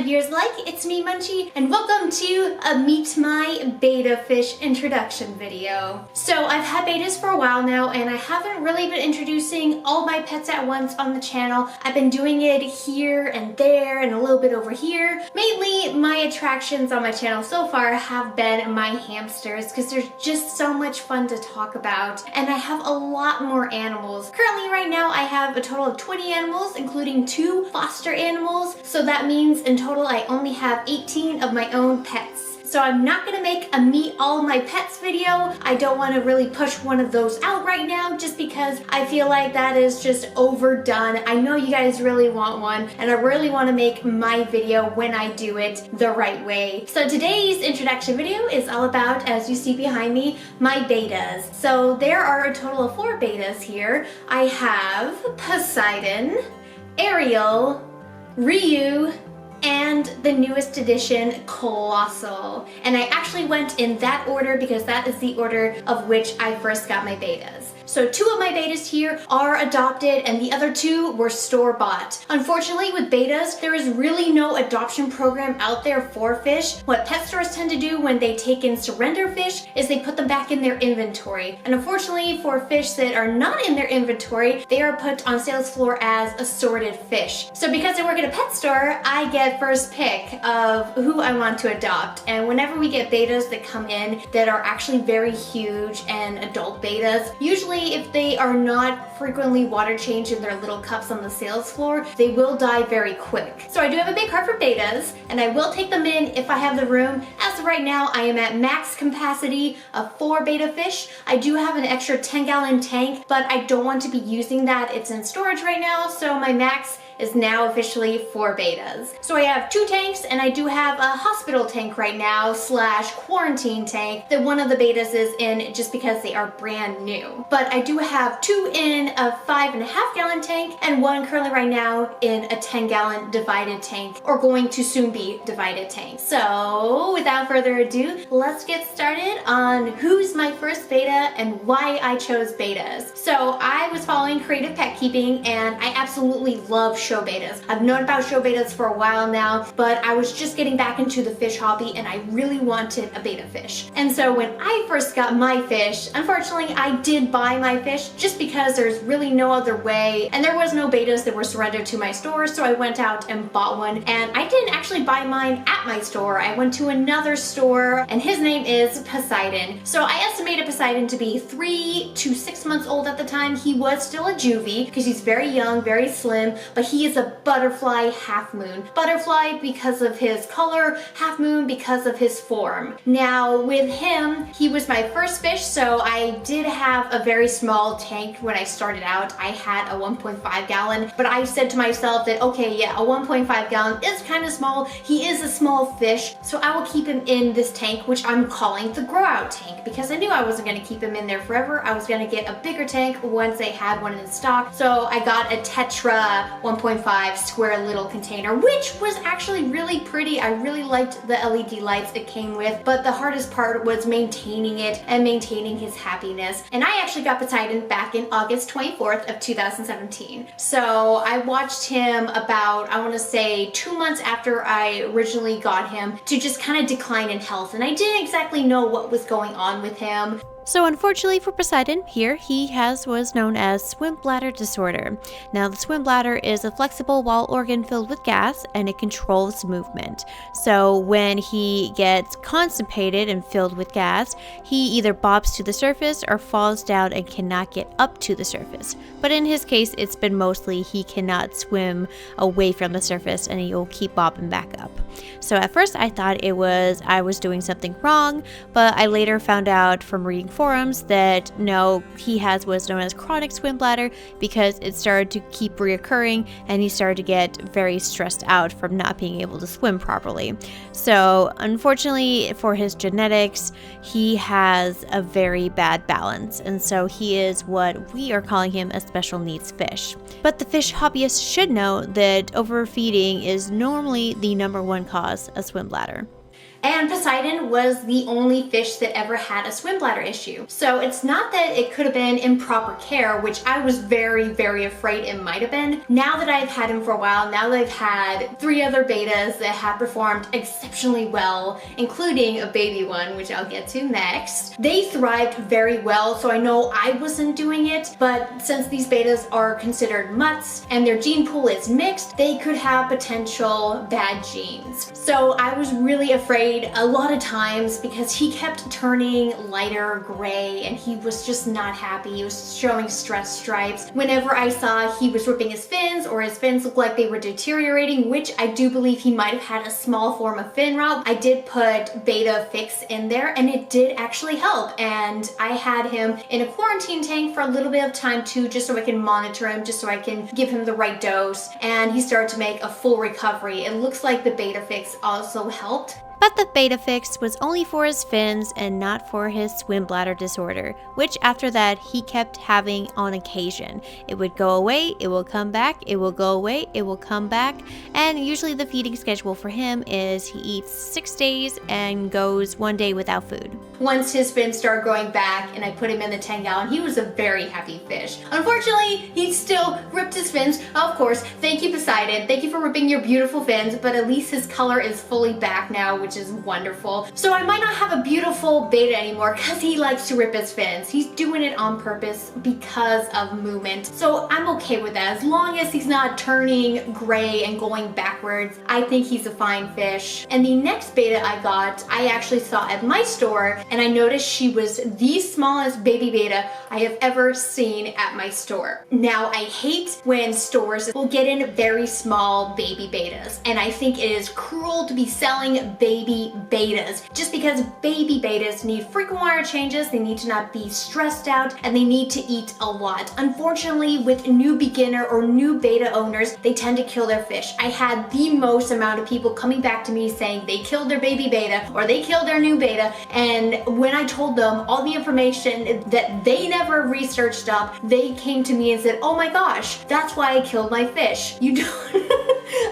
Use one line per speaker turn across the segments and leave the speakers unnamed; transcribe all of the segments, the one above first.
years like? It's me, Munchie, and welcome to a Meet My Betta Fish introduction video. So I've had bettas for a while now, and I haven't really been introducing all my pets at once on the channel. I've been doing it here and there and a little bit over here. Mainly, my attractions on my channel so far have been my hamsters, because they're just so much fun to talk about, and I have a lot more animals. Currently, right now, I have a total of 20 animals, including 2 foster animals, so that means in total I only have 18 of my own pets. So I'm not gonna make a meet all my pets video. I don't want to really push one of those out right now just because I feel like that is just overdone. I know you guys really want one, and I really want to make my video when I do it the right way. So today's introduction video is all about, as you see behind me, my bettas. So there are a total of 4 bettas here. I have Poseidon, Ariel, Rio, and the newest edition, Colossal. And I actually went in that order because that is the order of which I first got my bettas. So 2 of my bettas here are adopted and the other 2 were store-bought. Unfortunately, with bettas, there is really no adoption program out there for fish. What pet stores tend to do when they take in surrender fish is they put them back in their inventory. And unfortunately, for fish that are not in their inventory, they are put on sales floor as assorted fish. So because I work at a pet store, I get first pick of who I want to adopt. And whenever we get bettas that come in that are actually very huge and adult bettas, usually if they are not frequently water changed in their little cups on the sales floor, they will die very quick. So I do have a big heart for bettas, and I will take them in if I have the room. As of right now, I am at max capacity of 4 betta fish. I do have an extra 10-gallon tank, but I don't want to be using that. It's in storage right now, so my max is now officially 4 bettas. So I have 2 tanks, and I do have a hospital tank right now / quarantine tank that one of the bettas is in just because they are brand new. But I do have 2 in a 5.5-gallon tank and 1 currently right now in a 10-gallon divided tank, or going to soon be divided tank. So without further ado, let's get started on who's my first betta and why I chose bettas. So I was following creative pet keeping, and I absolutely love SHOW BETTAS. I've known about SHOW BETTAS for a while now, but I was just getting back into the fish hobby and I really wanted a betta fish. And so when I first got my fish, unfortunately I did buy my fish just because there's really no other way, and there was no bettas that were surrendered to my store, so I went out and bought one. And I didn't actually buy mine at my store. I went to another store, and his name is Poseidon. So I estimated Poseidon to be 3 to 6 months old at the time. He was still a juvie because he's very young, very slim, but he is a butterfly half moon. Butterfly because of his color, half moon because of his form. Now with him, he was my first fish, so I did have a very small tank when I started out. I had a 1.5 gallon, but I said to myself that, okay, yeah, a 1.5 gallon is kind of small. He is a small fish, so I will keep him in this tank, which I'm calling the grow out tank, because I knew I wasn't going to keep him in there forever. I was going to get a bigger tank once they had one in stock. So I got a Tetra 1.5 square little container, which was actually really pretty. I really liked the LED lights it came with, but the hardest part was maintaining it and maintaining his happiness. And I actually got Poseidon back in August 24th of 2017. So I watched him about, I want to say 2 months after I originally got him, to just kind of decline in health, and I didn't exactly know what was going on with him.
So unfortunately for Poseidon, here he has what is known as swim bladder disorder. Now the swim bladder is a flexible wall organ filled with gas, and it controls movement. So when he gets constipated and filled with gas, he either bobs to the surface or falls down and cannot get up to the surface. But in his case, it's been mostly he cannot swim away from the surface and he'll keep bobbing back up. So at first I thought I was doing something wrong, but I later found out from reading forums that no, he has what's known as chronic swim bladder because it started to keep reoccurring and he started to get very stressed out from not being able to swim properly. So unfortunately for his genetics, he has a very bad balance, and so he is what we are calling him a special needs fish. But the fish hobbyist should know that overfeeding is normally the #1 cause of swim bladder.
And Poseidon was the only fish that ever had a swim bladder issue. So it's not that it could have been improper care, which I was very, very afraid it might have been. Now that I've had him for a while, now that I've had 3 other betas that have performed exceptionally well, including a baby one, which I'll get to next, they thrived very well, so I know I wasn't doing it, but since these betas are considered mutts and their gene pool is mixed, they could have potential bad genes. So I was really afraid a lot of times because he kept turning lighter gray and he was just not happy. He was showing stress stripes. Whenever I saw he was ripping his fins or his fins looked like they were deteriorating, which I do believe he might have had a small form of fin rot, I did put Betta Fix in there and it did actually help. And I had him in a quarantine tank for a little bit of time too, just so I can monitor him, just so I can give him the right dose. And he started to make a full recovery. It looks like the Betta Fix also helped.
But the Betta Fix was only for his fins and not for his swim bladder disorder, which after that he kept having on occasion. It would go away, it will come back, it will go away, it will come back, and usually the feeding schedule for him is he eats 6 days and goes 1 day without food.
Once his fins started growing back and I put him in the 10-gallon, he was a very happy fish. Unfortunately, he still ripped his fins. Of course, thank you Poseidon, thank you for ripping your beautiful fins, but at least his color is fully back now, which is wonderful. So I might not have a beautiful beta anymore because he likes to rip his fins. He's doing it on purpose because of movement. So I'm okay with that. As long as he's not turning gray and going backwards, I think he's a fine fish. And the next beta I got, I actually saw at my store and I noticed she was the smallest baby beta I have ever seen at my store. Now I hate when stores will get in very small baby betas, and I think it is cruel to be selling baby betas just because baby betas need frequent water changes, they need to not be stressed out, and they need to eat a lot. Unfortunately, with new beginner or new beta owners, they tend to kill their fish. I had the most amount of people coming back to me saying they killed their baby beta or they killed their new beta, and when I told them all the information that they never researched up, they came to me and said, oh my gosh, that's why I killed my fish. You don't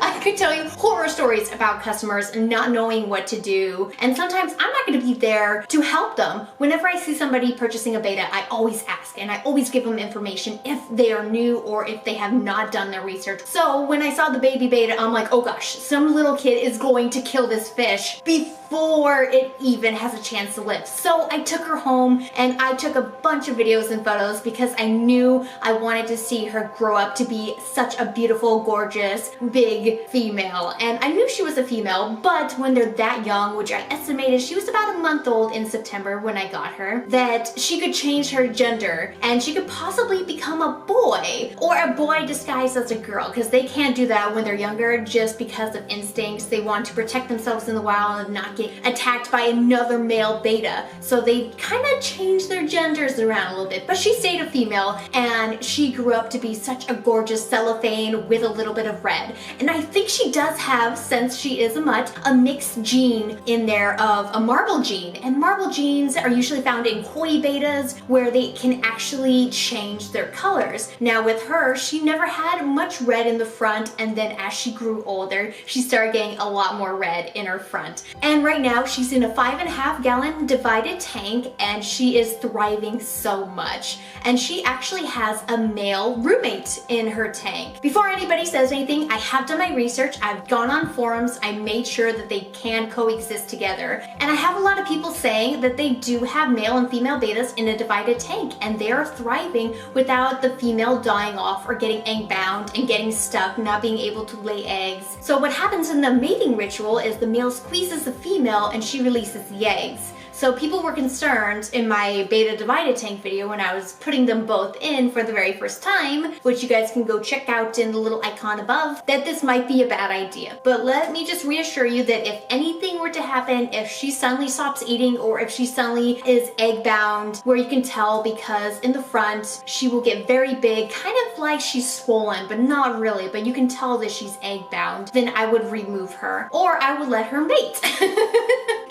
I could tell you horror stories about customers not knowing what to do, and sometimes I'm not going to be there to help them. Whenever I see somebody purchasing a beta, I always ask and I always give them information if they are new or if they have not done their research. So when I saw the baby beta, I'm like, oh gosh, some little kid is going to kill this fish before it even has a chance to live. So I took her home and I took a bunch of videos and photos because I knew I wanted to see her grow up to be such a beautiful, gorgeous, big female. And I knew she was a female, but when they're that young, which I estimated she was about a month old in September when I got her, that she could change her gender and she could possibly become a boy or a boy disguised as a girl, because they can't do that when they're younger just because of instincts. They want to protect themselves in the wild and not get attacked by another male beta. So they kind of changed their genders around a little bit, but she stayed a female and she grew up to be such a gorgeous cellophane with a little bit of red. And I think she does have, since she is a mutt, a mixed gene in there of a marble gene. And marble genes are usually found in koi betas where they can actually change their colors. Now with her, she never had much red in the front, and then as she grew older, she started getting a lot more red in her front. And right now she's in a 5.5 gallon divided tank and she is thriving so much. And she actually has a male roommate in her tank. Before anybody says anything, I have done my research, I've gone on forums, I made sure that they can coexist together. And I have a lot of people saying that they do have male and female betas in a divided tank and they are thriving without the female dying off or getting egg bound and getting stuck, not being able to lay eggs. So what happens in the mating ritual is the male squeezes the female and she releases the eggs. So people were concerned in my beta divided tank video when I was putting them both in for the very first time, which you guys can go check out in the little icon above, that this might be a bad idea. But let me just reassure you that if anything were to happen, if she suddenly stops eating or if she suddenly is egg bound, where you can tell because in the front she will get very big, kind of like she's swollen, but not really, but you can tell that she's egg bound, then I would remove her or I would let her mate.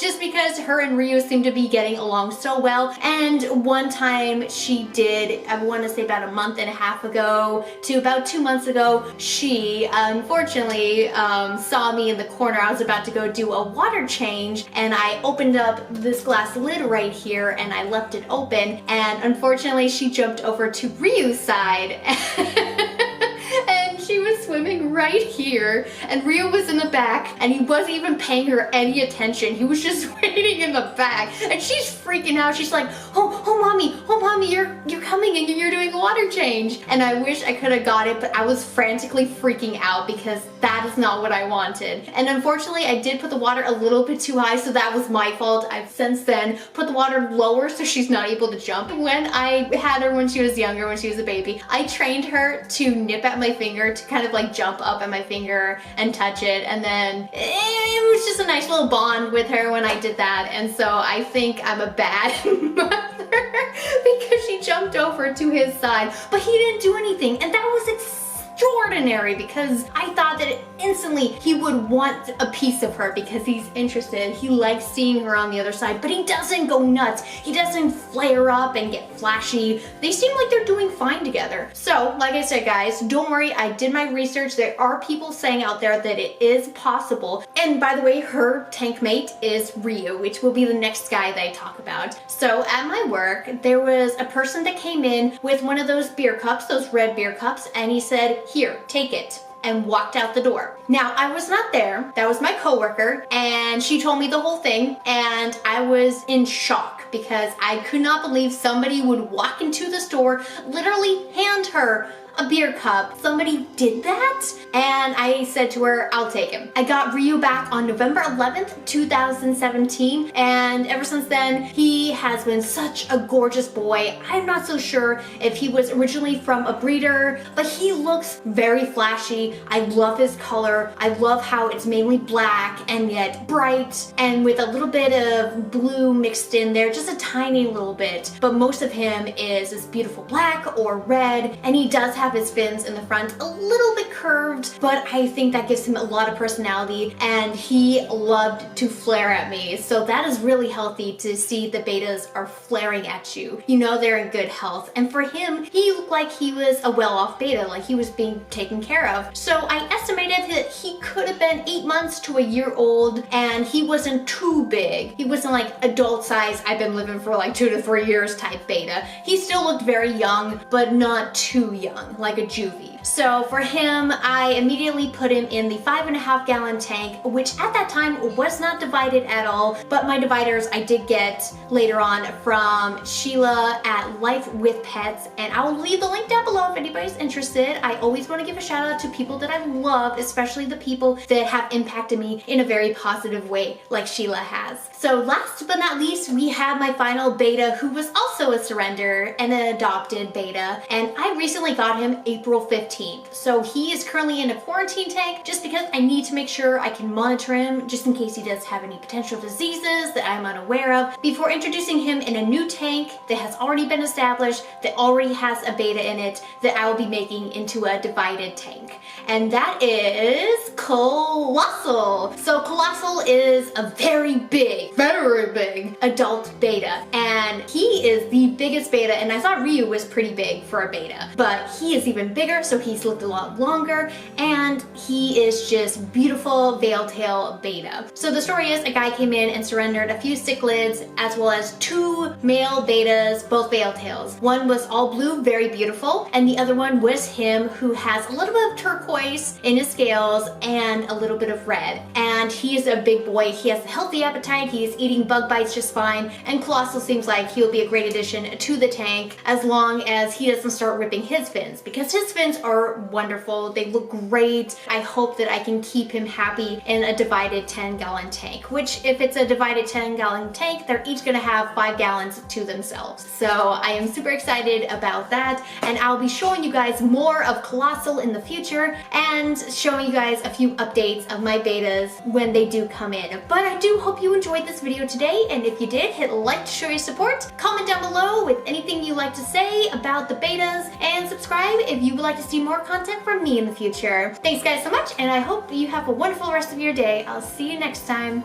just because her and Rio seem to be getting along so well. And one time she did, I want to say about a month and a half ago to about 2 months ago, she unfortunately saw me in the corner. I was about to go do a water change, and I opened up this glass lid right here and I left it open, and unfortunately she jumped over to Rio's side. And she was swimming right here, and Rio was in the back, and he wasn't even paying her any attention. He was just waiting in the back, and she's freaking out. She's like, oh mommy, you're coming and you're doing a water change. And I wish I could have got it, but I was frantically freaking out because that is not what I wanted. And unfortunately, I did put the water a little bit too high, so that was my fault. I've since then put the water lower so she's not able to jump. When I had her when she was younger, when she was a baby, I trained her to nip at my finger, to kind of like jump up at my finger and touch it, and then it was just a nice little bond with her when I did that. And so I think I'm a bad mother because she jumped over to his side, but he didn't do anything, and that was extraordinary because I thought that instantly he would want a piece of her because he's interested. He likes seeing her on the other side, but he doesn't go nuts. He doesn't flare up and get flashy. They seem like they're doing fine together. So, like I said, guys, don't worry. I did my research. There are people saying out there that it is possible. And by the way, her tank mate is Rio, which will be the next guy that I talk about. So at my work, there was a person that came in with one of those beer cups, those red beer cups, and he said, "Here, take it," and walked out the door. Now, I was not there. That was my coworker, and she told me the whole thing, and I was in shock because I could not believe somebody would walk into the store, literally hand her a beer cup. Somebody did that, and I said to her, "I'll take him." I got Rio back on November 11th, 2017, and ever since then, he has been such a gorgeous boy. I'm not so sure if he was originally from a breeder, but he looks very flashy. I love his color. I love how it's mainly black and yet bright, and with a little bit of blue mixed in there, just a tiny little bit. But most of him is this beautiful black or red, and he does have his fins in the front a little bit curved, but I think that gives him a lot of personality, and he loved to flare at me. So that is really healthy to see the betas are flaring at you. You know they're in good health. And for him, he looked like he was a well-off beta, like he was being taken care of. So I estimated that he could have been 8 months to a year old, and he wasn't too big. He wasn't like adult size, I've been living for like 2 to 3 years type beta. He still looked very young, but not too young, like a juvie. So for him, I immediately put him in the 5.5 gallon tank, which at that time was not divided at all, but my dividers I did get later on from Sheila at Life with Pets, and I will leave the link down below if anybody's interested. I always want to give a shout out to people that I love, especially the people that have impacted me in a very positive way, like Sheila has. So last but not least, we have my final beta, who was also a surrender and an adopted beta, and I recently got him April 15th. So he is currently in a quarantine tank just because I need to make sure I can monitor him just in case he does have any potential diseases that I'm unaware of before introducing him in a new tank that has already been established, that already has a beta in it, that I will be making into a divided tank. And that is Colossal. So Colossal is a very big adult beta, and he is the biggest beta, and I thought Rio was pretty big for a beta, but he is even bigger, so he's lived a lot longer, and he is just beautiful veil tail beta. So the story is a guy came in and surrendered a few cichlids as well as 2 male betas, both veil tails. One was all blue, very beautiful, and the other one was him, who has a little bit of turquoise in his scales and a little bit of red. And he is a big boy. He has a healthy appetite. He is eating bug bites just fine, and Colossal seems like he'll be a great addition to the tank as long as he doesn't start ripping his fins, because his fins are wonderful. They look great. I hope that I can keep him happy in a divided 10 gallon tank, which if it's a divided 10 gallon tank, they're each gonna have 5 gallons to themselves. So I am super excited about that, and I'll be showing you guys more of Colossal in the future and showing you guys a few updates of my betas when they do come in. But I do hope you enjoyed this video today, and if you did, hit like to show your support, comment down below with anything you'd like to say about the betas, and subscribe if you would like to see more content from me in the future. Thanks guys so much, and I hope you have a wonderful rest of your day. I'll see you next time.